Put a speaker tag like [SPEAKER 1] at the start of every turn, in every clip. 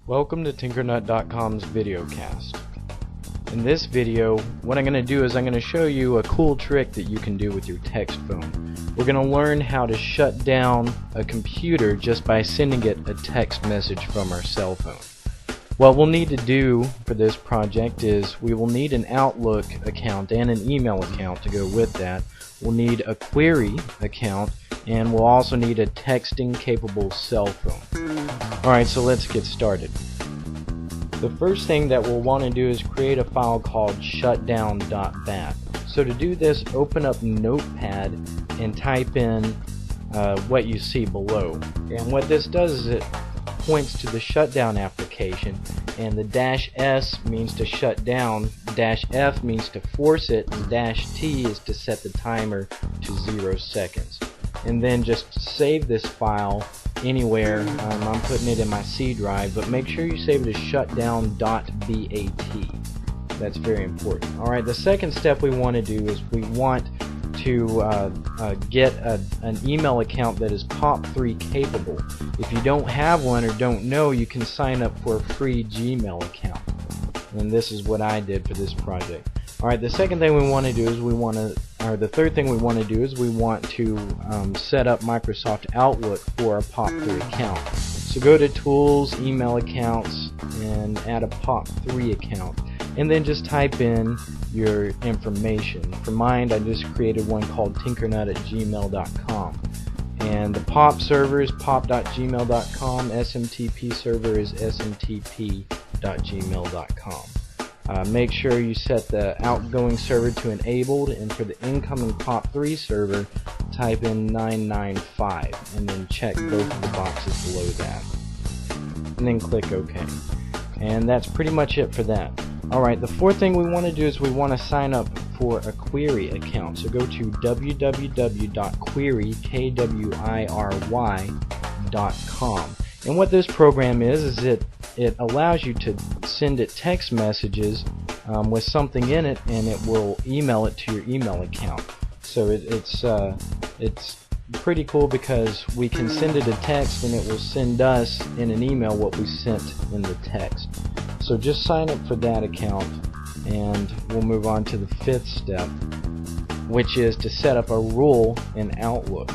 [SPEAKER 1] Welcome to Tinkernut.com's videocast. In this video, what I'm going to do is I'm going to show you a cool trick that you can do with your text phone. We're going to learn how to shut down a computer just by sending it a text message from our cell phone. What we'll need to do for this project is we will need an Outlook account and an email account to go with that. We'll need a query account, and we'll also need a texting capable cell phone. Alright, so let's get started. The first thing that we'll want to do is create a file called shutdown.bat. So to do this, open up Notepad and type in what you see below. And what this does is it points to the shutdown application, and the -S means to shut down, -F means to force it, and -T is to set the timer to 0 seconds. And then just save this file anywhere. I'm putting it in my C drive, but make sure you save it as shutdown.bat. That's very important. Alright, the second step we want to do is we want to get an email account that is POP3 capable. If you don't have one or don't know, you can sign up for a free Gmail account. And this is what I did for this project. Alright, the second thing we want to do is the third thing we want to do is we want to set up Microsoft Outlook for a POP3 account. So go to Tools, Email Accounts, and add a POP3 account. And then just type in your information. For mine, I just created one called tinkernut@gmail.com. And the POP server is pop.gmail.com, SMTP server is smtp.gmail.com. Make sure you set the outgoing server to enabled, and for the incoming POP3 server, type in 995, and then check both of the boxes below that. And then click OK. And that's pretty much it for that. Alright, the fourth thing we want to do is we want to sign up for a query account. So go to www.query.com. And what this program is it allows you to send it text messages with something in it, and it will email it to your email account. So it's pretty cool because we can send it a text and it will send us in an email what we sent in the text. So just sign up for that account, and we'll move on to the fifth step, which is to set up a rule in Outlook.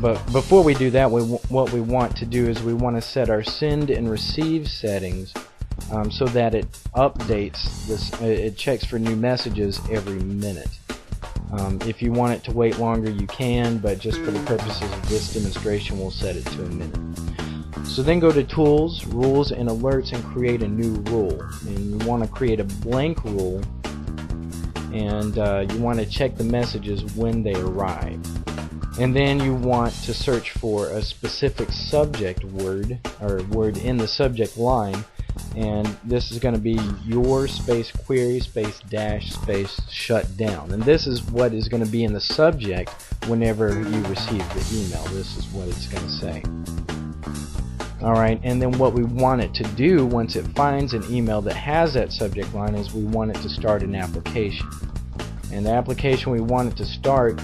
[SPEAKER 1] But before we do that, what we want to do is we want to set our send and receive settings so that it updates this. It checks for new messages every minute. If you want it to wait longer, you can, but just for the purposes of this demonstration, we'll set it to a minute. So then go to Tools, Rules, and Alerts, and create a new rule. And you want to create a blank rule, and you want to check the messages when they arrive. And then you want to search for a specific subject word, or word in the subject line, and this is going to be your space query space dash space shutdown. And this is what is going to be in the subject whenever you receive the email. This is what it's going to say. Alright, and then what we want it to do once it finds an email that has that subject line is we want it to start an application. And the application we want it to start,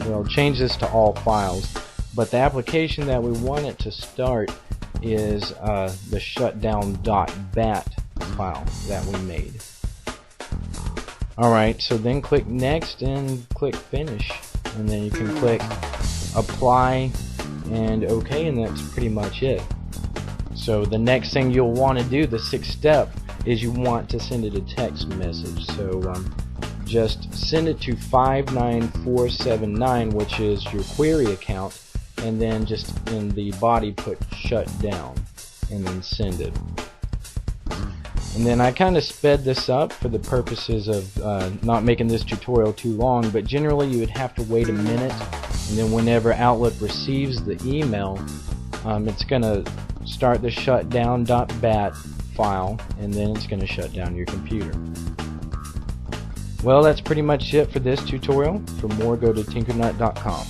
[SPEAKER 1] we'll change this to all files, but the application that we want it to start is the shutdown.bat file that we made. Alright, so then click Next and click Finish, and then you can click Apply and OK, and that's pretty much it. So the next thing you'll want to do, the sixth step, is you want to send it a text message. So just send it to 59479, which is your query account, and then just in the body put shutdown, and then send it. And then I kind of sped this up for the purposes of not making this tutorial too long, but generally you would have to wait a minute, and then whenever Outlook receives the email, it's going to start the shutdown.bat file, and then it's going to shut down your computer. Well, that's pretty much it for this tutorial. For more, go to tinkernut.com.